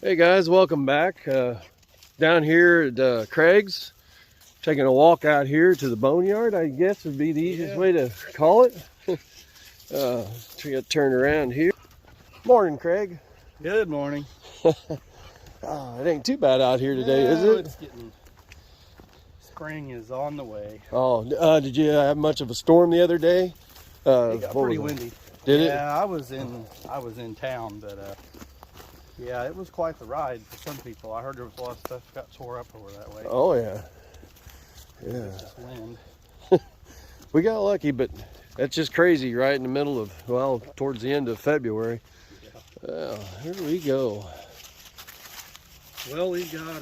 Hey guys, welcome back. Down here at Craig's, taking a walk out here to the boneyard, I guess would be the easiest way to call it. Try to turn around here. Morning, Craig. Good morning. It ain't too bad out here today, is it? It's getting, spring is on the way. Oh, did you have much of a storm the other day? It got pretty windy. Did it? Yeah, I was in town, but yeah, it was quite the ride for some people. I heard there was a lot of stuff got tore up over that way. Oh yeah, yeah. It's just wind. We got lucky, but that's just crazy, right in the middle of, well, towards the end of February. Yeah. Here we go. Well, we've got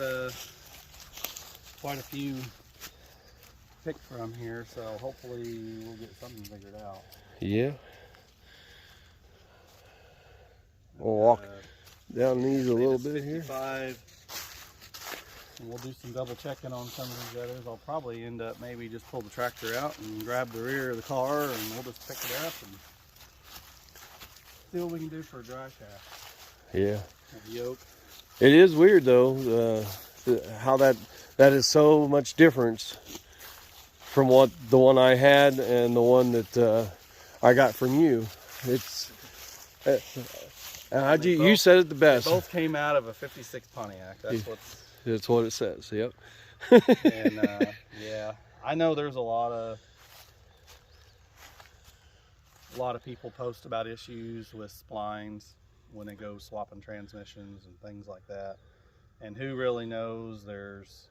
quite a few pick from here, so hopefully we'll get something figured out. Yeah. We'll walk down these a little bit here. 55, and we'll do some double checking on some of these others. I'll probably end up maybe just pull the tractor out and grab the rear of the car, and we'll just pick it up and see what we can do for a drive shaft. Yeah. A yoke. It is weird though, how that is so much difference from what the one I had and the one that I got from you. It's you said it the best. They both came out of a 56 Pontiac. That's what it says. Yep. And yeah, I know there's a lot of people post about issues with splines when they go swapping transmissions and things like that. And who really knows? There's,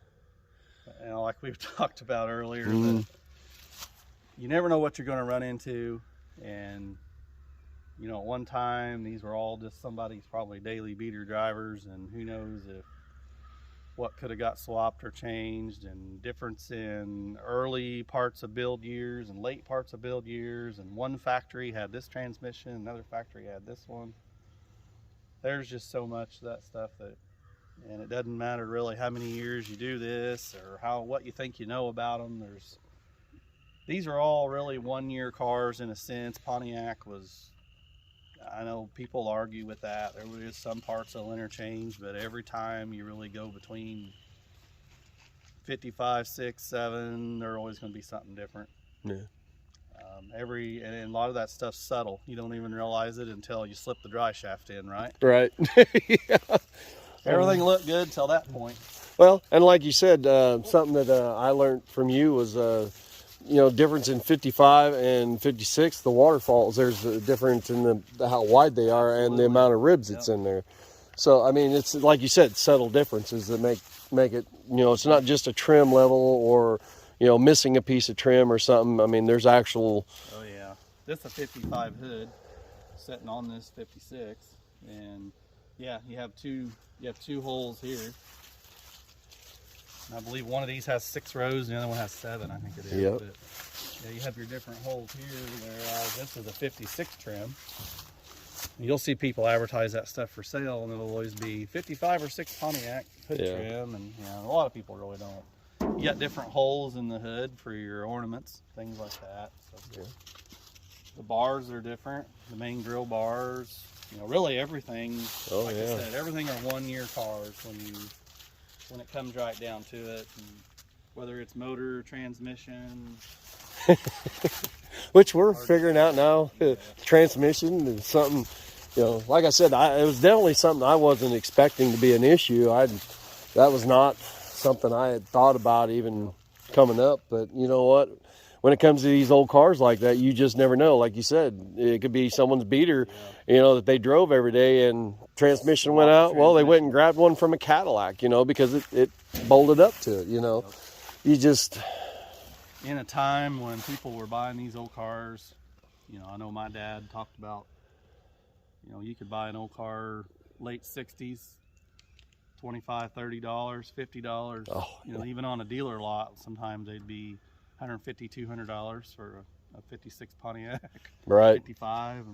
like we've talked about earlier, that you never know what you're going to run into. And at one time these were all just somebody's probably daily beater drivers, and who knows if what could have got swapped or changed, and difference in early parts of build years and late parts of build years, and one factory had this transmission, another factory had this one. There's just so much of that stuff and it doesn't matter really how many years you do this or what you think you know about them. These are all really 1 year cars in a sense. Pontiac was, I know people argue with that. There is some parts that'll interchange, but every time you really go between 55, 6, 7, there's always going to be something different. Yeah. And a lot of that stuff's subtle. You don't even realize it until you slip the dry shaft in, right? Right. Yeah. Everything looked good till that point. Well, and like you said, something that I learned from you was, difference in 55 and 56, the waterfalls. There's a difference in how wide they are. Absolutely. And the amount of ribs that's in there. So, I mean, it's like you said, subtle differences that make it, it's not just a trim level or, missing a piece of trim or something. I mean, there's actual. Oh yeah, this is a 55 hood sitting on this 56, and yeah, you have two holes here. And I believe one of these has 6 rows, and the other one has 7. I think it is. Yep. But, yeah, you have your different holes here. Whereas this is a 56 trim. You'll see people advertise that stuff for sale, and it'll always be 55 or 6 Pontiac hood trim, and a lot of people really don't. You got different holes in the hood for your ornaments, things like that. So the bars are different. The main grill bars, really everything. I said, everything are 1 year cars when it comes right down to it. And whether it's motor, transmission, which we're figuring out now. Transmission is something, like I said, it was definitely something I wasn't expecting to be an issue. That was not something I had thought about even coming up. But you know what? When it comes to these old cars like that, you just never know. Like you said, it could be someone's beater, that they drove every day and transmission went out. Well, they went and grabbed one from a Cadillac, because it bolted up to it, You just... In a time when people were buying these old cars, I know my dad talked about, you could buy an old car late 60s, $25, $30, $50. Oh, even on a dealer lot, sometimes they'd be $150, $200 for a 56 Pontiac. Right. 55.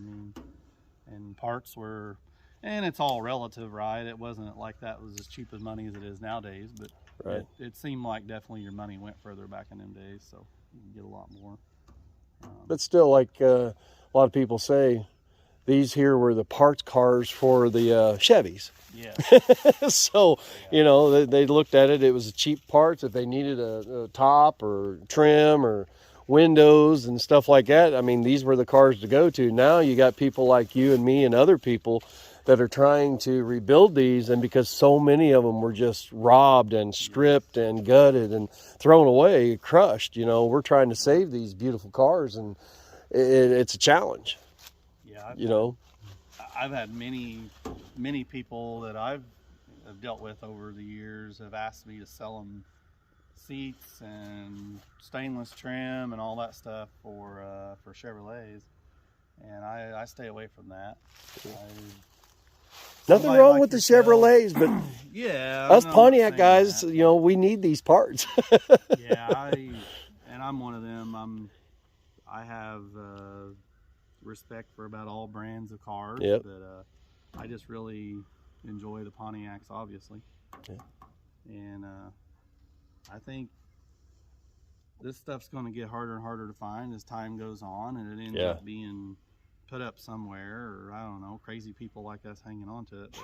And parts were, and it's all relative, right? It wasn't like that was as cheap as money as it is nowadays, but right. It seemed like definitely your money went further back in them days, so you can get a lot more. But still, like a lot of people say, these here were the parts cars for the Chevys. Yeah. So, you know, they looked at it. It was cheap parts. If they needed a top or trim or windows and stuff like that, I mean, these were the cars to go to. Now you got people like you and me and other people that are trying to rebuild these, and because so many of them were just robbed and stripped and gutted and thrown away, crushed, you know, we're trying to save these beautiful cars, and it's a challenge. Yeah, you know, I've had many people that I've dealt with over the years have asked me to sell them seats and stainless trim and all that stuff for Chevrolets, and I stay away from that. Nothing wrong with the Chevrolets, but yeah, us Pontiac guys, you know, we need these parts. Yeah, I'm one of them. I have respect for about all brands of cars, yep. but I just really enjoy the Pontiacs, obviously. Yeah. And I think this stuff's going to get harder and harder to find as time goes on, and it ends up being put up somewhere, or I don't know, crazy people like us hanging on to it.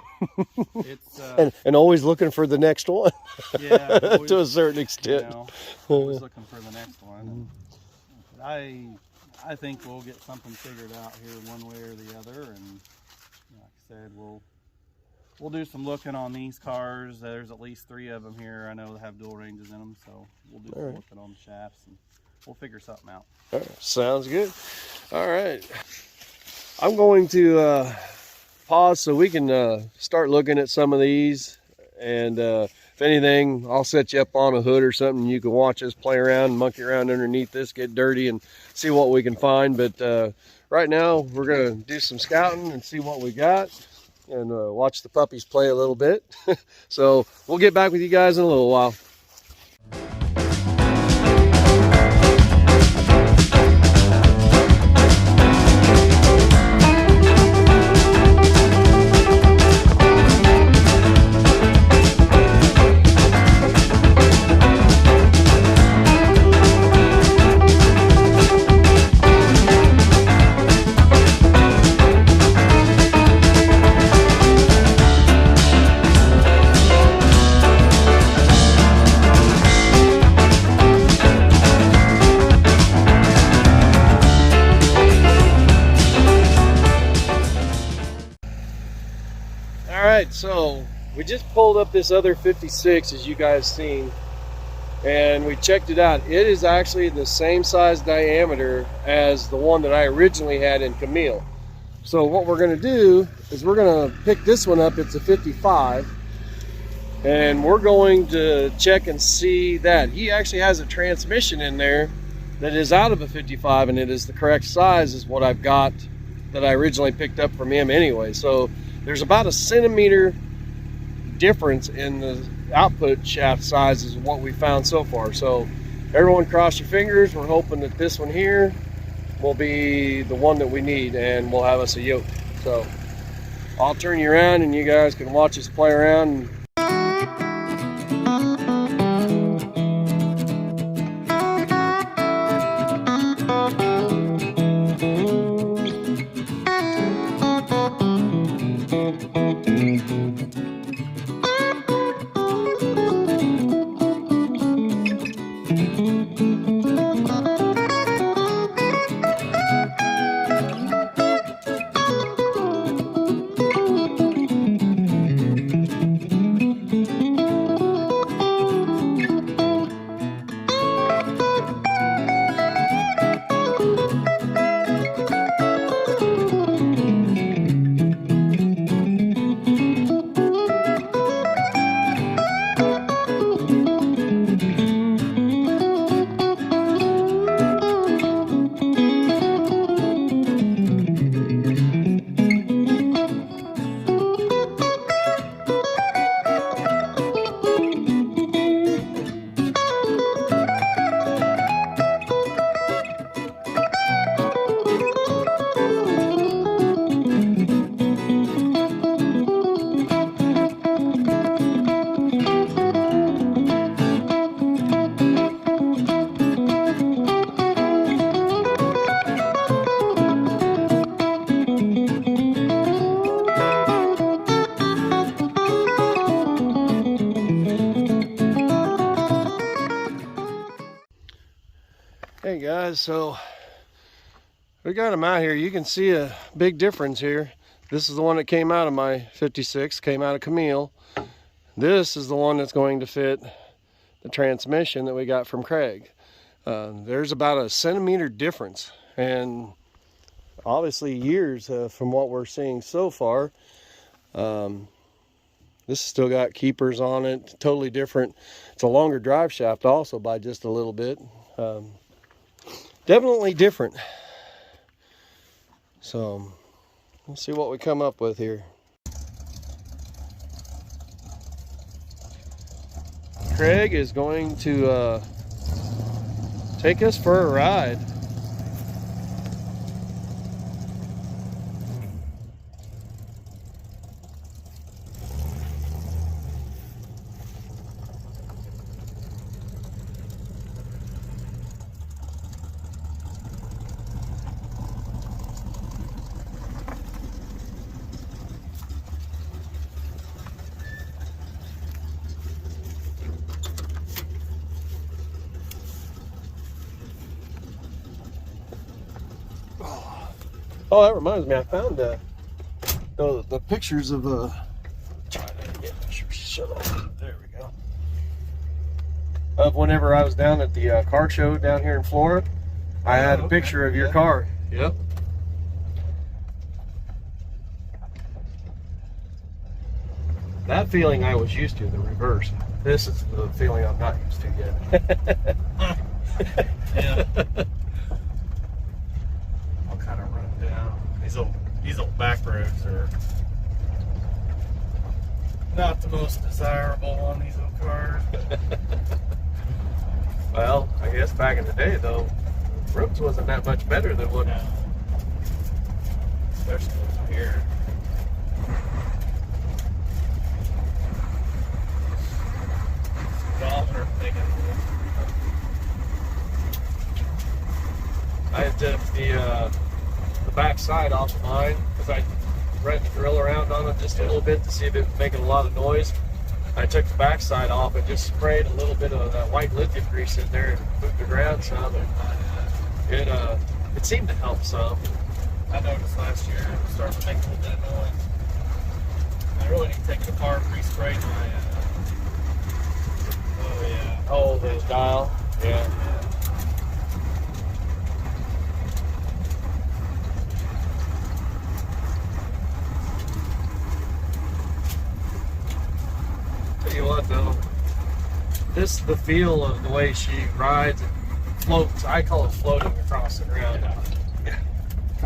But it's and always looking for the next one. Yeah, always, to a certain extent. You know, always looking for the next one. And I think we'll get something figured out here one way or the other, and like I said, we'll do some looking on these cars. There's at least 3 of them here I know that have dual ranges in them, so we'll do some looking on the shafts, and we'll figure something out. All right, sounds good. All right, I'm going to pause so we can start looking at some of these, and if anything, I'll set you up on a hood or something. You can watch us play around and monkey around underneath this, get dirty, and see what we can find. But right now, we're going to do some scouting and see what we got, and watch the puppies play a little bit. So we'll get back with you guys in a little while. So we just pulled up this other 56, as you guys seen, and we checked it out. It is actually the same size diameter as the one that I originally had in Camille. So what we're going to do is we're going to pick this one up. It's a 55, and we're going to check and see that he actually has a transmission in there that is out of a 55, and it is the correct size as what I've got that I originally picked up from him anyway. So there's about a centimeter difference in the output shaft sizes of what we found so far. So everyone cross your fingers. We're hoping that this one here will be the one that we need, and we'll have us a yoke. So I'll turn you around and you guys can watch us play around. Hey guys, so we got them out here. You can see a big difference here. This is the one that came out of my 56, came out of Camille. This is the one that's going to fit the transmission that we got from Craig. There's about a centimeter difference, and obviously years from what we're seeing so far. This still got keepers on it, totally different. It's a longer drive shaft also by just a little bit. Definitely different. So let's see what we come up with here. Craig is going to take us for a ride. Oh, that reminds me, I found the pictures of trying to get shut off. There we go. Of whenever I was down at the car show down here in Florida, I had a picture of your car. Yep. That feeling I was used to, the reverse. This is the feeling I'm not used to yet. Yeah. I'll kind of run down. These old back roads are not the most desirable on these old cars. Well, I guess back in the day though, roads wasn't that much better than what. No. Especially over here. I had took the back side off of mine because I ran the drill around on it just a little bit to see if it was making a lot of noise. I took the back side off and just sprayed a little bit of that white lithium grease in there and moved the ground some. It seemed to help some. I noticed last year it started to make a little bit of noise. I really need to take it apart, re-spray my the dial. Yeah. Tell you what though, the feel of the way she rides and floats, I call it floating across the ground.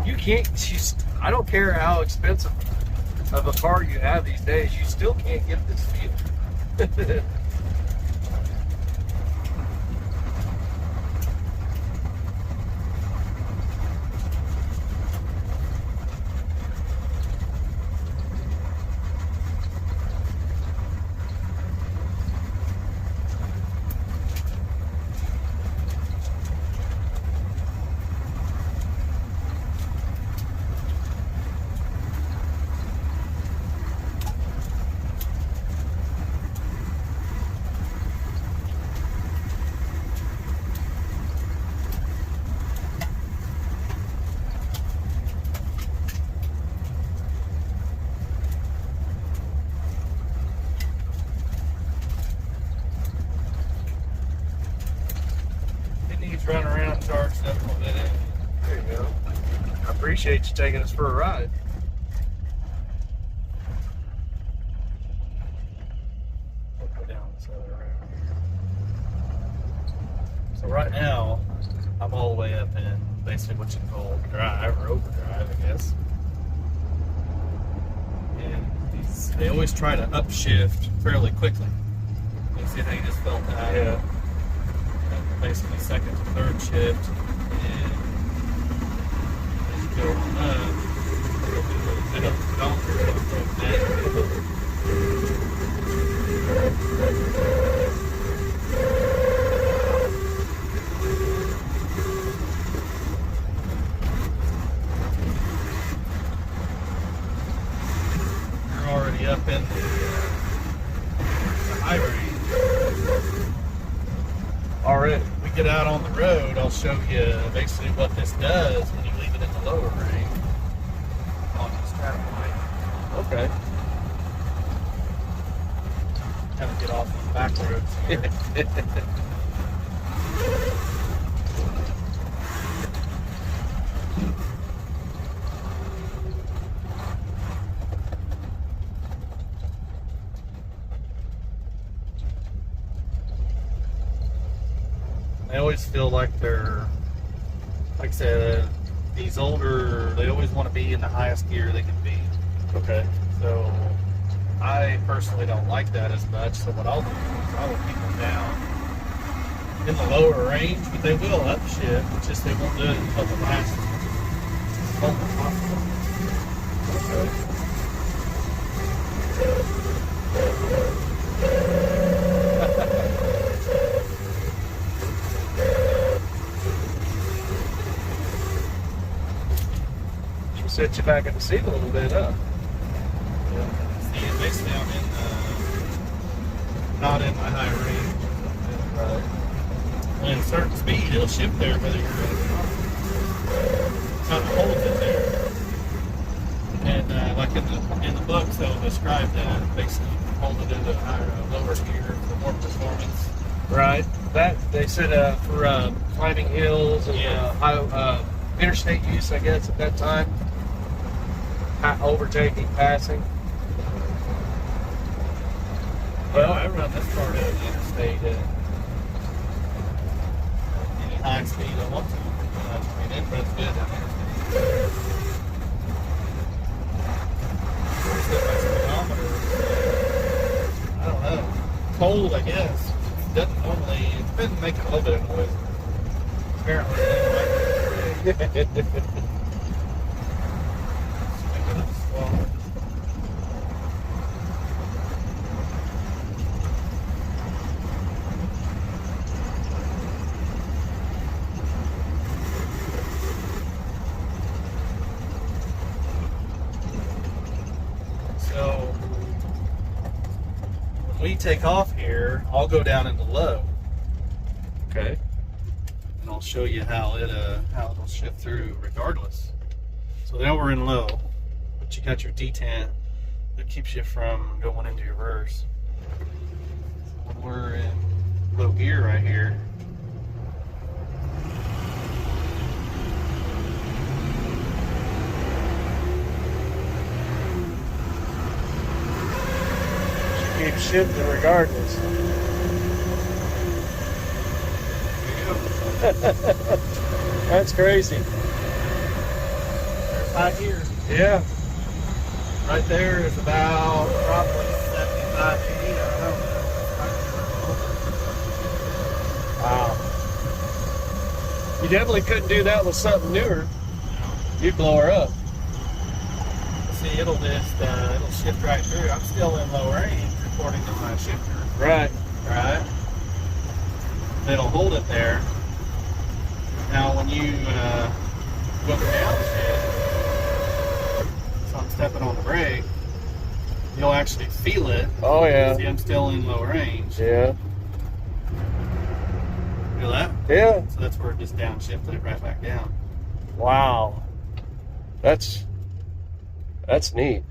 You can't, I don't care how expensive of a car you have these days, you still can't get this feel. Run around, charge stuff a little bit in. There you go. I appreciate you taking us for a ride. We'll go down this other road. So right now, I'm all the way up in basically what you call drive or overdrive, I guess. And they always try to upshift fairly quickly. You see how you just felt that? Yeah. Basically second to third shift, and as you go on up, it'll be a little bit of you're already up in the high range. Already. We get out on the road, I'll show you basically what this does when you leave it in the lower range on the strap light. Okay. Kind of get off on the back roads here. I always feel like they're, like I said, these older, they always want to be in the highest gear they can be. Okay. So I personally don't like that as much. So what I'll do is I will keep them down in the lower range, but they will upshift. It's just they won't do it until the last moment possible. She'll set you back in the seat a little bit, huh? See, basically I'm in, not in my high range. Right. And at a certain speed, it'll shift there whether you're in it or not. Kind of holds it there. And like in the books, they'll describe that basically hold it in a higher, lower gear for more performance. Right. That they said for climbing hills and high, interstate use, I guess, at that time. Overtaking, passing. Well, I run this part of the interstate at any high speed I want to. I mean, it runs good on the interstate. Set my speedometer. I don't know. Cold, I guess. It doesn't normally. It's been making a little bit of noise. Apparently, it didn't like it. Making it slow. So when we take off here, I'll go down into low, Okay. and I'll show you how it'll shift through regardless. So now we're in low, but you got your detent that keeps you from going into reverse. So when we're in low gear right here, Keep shifting regardless. That's crazy. there's high gear. Yeah. Right there is about probably 75 feet. I don't know. Wow. You definitely couldn't do that with something newer. You'd blow her up. See, it'll just it'll shift right through. I'm still in low range according to my shifter. Right. Right? It'll hold it there. Now, when you go downshift, so I'm stepping on the brake, you'll actually feel it. Oh yeah. See, I'm still in low range. Yeah. Feel that? Yeah. So that's where it just downshifted it right back down. Wow. That's neat.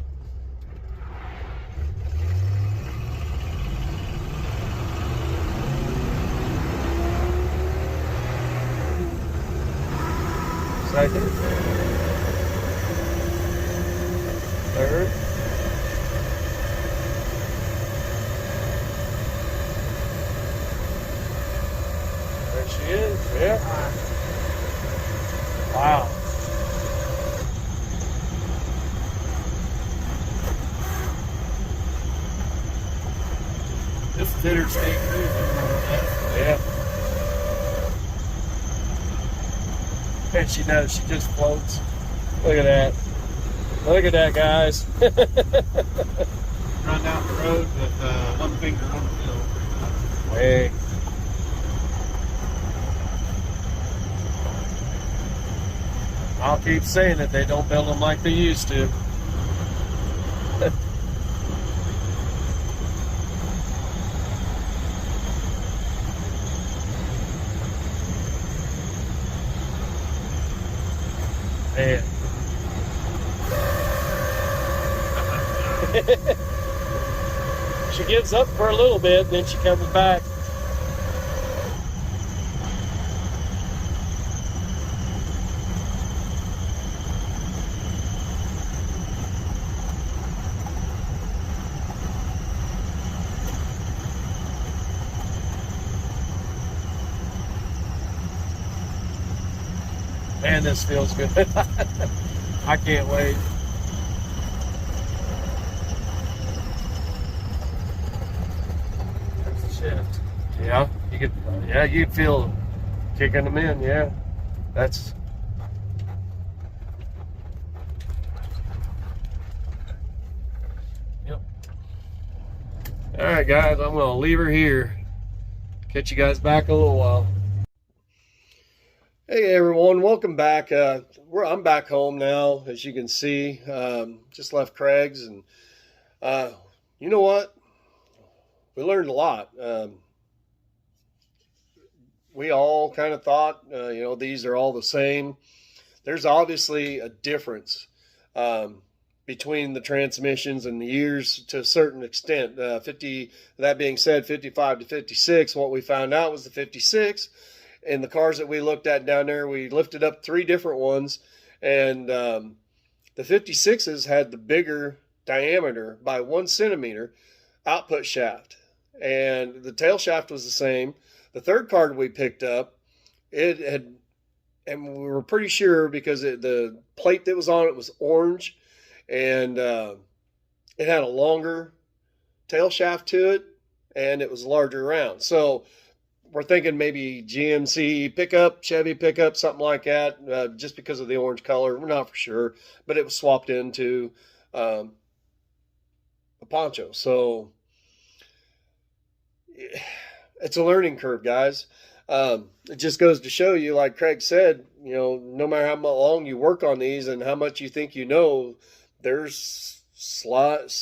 Second. Third. There she is. Yeah. Wow. This is interstate cruising. Yeah. And she knows, she just floats. Look at that. Look at that, guys. Run down the road with one finger on the wheel. Hey. I'll keep saying it, they don't build them like they used to. Man. She gives up for a little bit, then she comes back. Man, this feels good. I can't wait. There's the shift. Yeah, you could feel kicking them in. Yeah, that's. Yep. All right, guys, I'm gonna leave her here. Catch you guys back in a little while. Hey everyone, welcome back. I'm back home now, as you can see. Just left Craig's, and you know what? We learned a lot. We all kind of thought, these are all the same. There's obviously a difference between the transmissions and the years to a certain extent. That being said, 55 to 56, what we found out was the 56. In the cars that we looked at down there, we lifted up 3 different ones, and the 56s had the bigger diameter by 1 centimeter output shaft, and the tail shaft was the same. The third card we picked up, it had, and we were pretty sure because the plate that was on it was orange, and it had a longer tail shaft to it, and it was larger around. So we're thinking maybe GMC pickup, Chevy pickup, something like that, just because of the orange color. We're not for sure, but it was swapped into a poncho. So it's a learning curve, guys. It just goes to show you, like Craig said, no matter how long you work on these and how much you think you know, there's slight,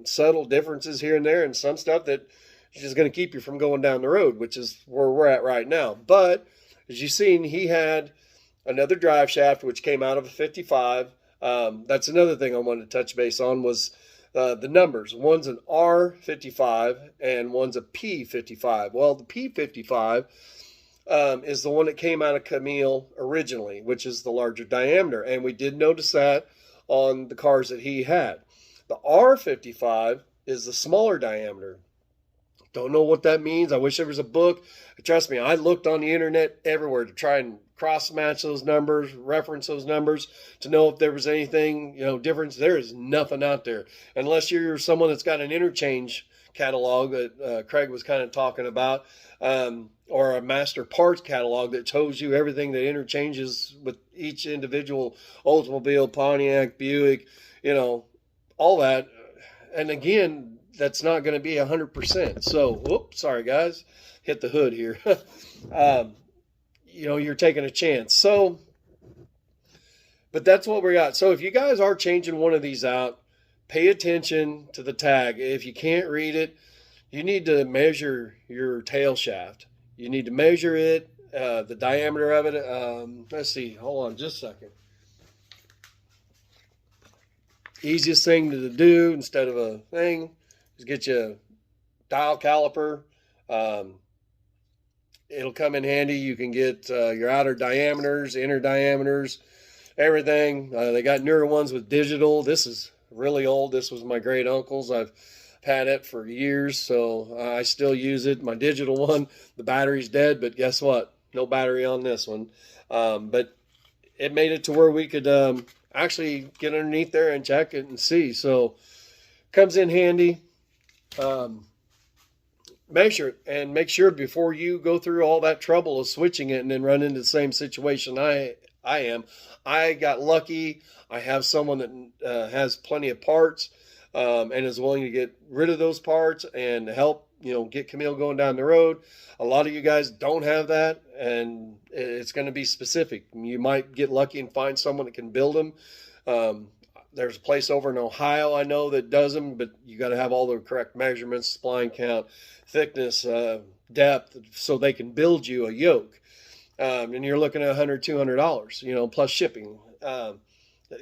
subtle differences here and there, and some stuff that is just going to keep you from going down the road, which is where we're at right now. But as you've seen, he had another drive shaft, which came out of a 55. That's another thing I wanted to touch base on was the numbers. One's an R55 and one's a P55. Well, the P55 is the one that came out of Camille originally, which is the larger diameter. And we did notice that on the cars that he had. The R55 is the smaller diameter. Don't know what that means. I wish there was a book. Trust me, I looked on the internet everywhere to try and cross-match those numbers, reference those numbers to know if there was anything, difference. There is nothing out there. Unless you're someone that's got an interchange catalog that Craig was kind of talking about, or a master parts catalog that tells you everything that interchanges with each individual Oldsmobile, Pontiac, Buick, all that. And again, that's not going to be 100%. So, whoops, sorry guys, hit the hood here. You're taking a chance. So, but that's what we got. So if you guys are changing one of these out, pay attention to the tag. If you can't read it, you need to measure your tail shaft. You need to measure it, the diameter of it. Let's see, hold on just a second. Easiest thing to do instead of a thing is get you a dial caliper. It'll come in handy. You can get your outer diameters, inner diameters, everything. They got newer ones with digital. This is really old. This was my great uncle's. I've had it for years, so I still use it. My digital one, the battery's dead, but guess what? No battery on this one. But it made it to where we could actually get underneath there and check it and see. So comes in handy. Measure it and make sure before you go through all that trouble of switching it and then run into the same situation I am. I got lucky. I have someone that has plenty of parts and is willing to get rid of those parts and help get Camille going down the road. A lot of you guys don't have that, and it's going to be specific. You might get lucky and find someone that can build them. There's a place over in Ohio I know that does them, but you got to have all the correct measurements, spline count, thickness, depth, so they can build you a yoke. and you're looking at $100, $200, you know, plus shipping.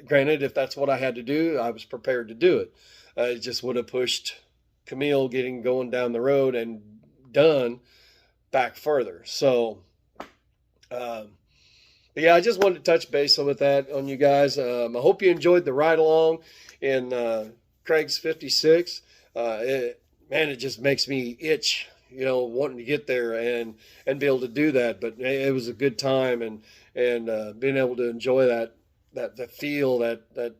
Granted, if that's what I had to do, I was prepared to do it. It just would have pushed Camille going down the road and done back further. So, yeah, I just wanted to touch base with that on you guys. I hope you enjoyed the ride along in Craig's 56. Man, it just makes me itch, you know, wanting to get there and be able to do that. But it was a good time, and being able to enjoy that feel that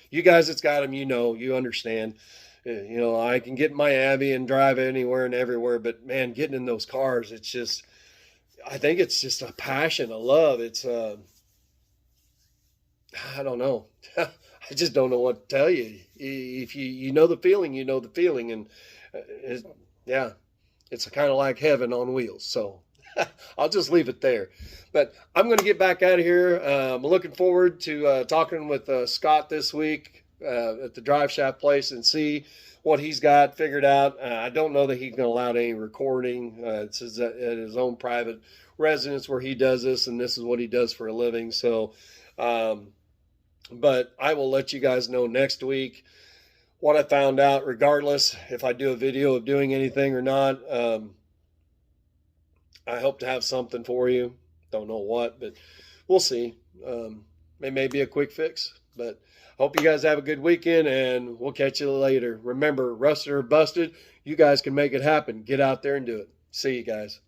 you guys that's got them, you know, you understand. You know, I can get in my Abbey and drive anywhere and everywhere, but man, getting in those cars, it's just, I think it's just a passion, a love. It's, I don't know. I just don't know what to tell you. If you know the feeling, you know the feeling. And yeah, it's kind of like heaven on wheels. So I'll just leave it there. But I'm going to get back out of here. I'm looking forward to talking with Scott this week at the driveshaft place and see what he's got figured out. I don't know that he's going to allow any recording. It's at his own private residence where he does this, and this is what he does for a living. So, but I will let you guys know next week what I found out, regardless if I do a video of doing anything or not. I hope to have something for you. Don't know what, but we'll see. It may be a quick fix, but hope you guys have a good weekend, and we'll catch you later. Remember, rusted or busted, you guys can make it happen. Get out there and do it. See you guys.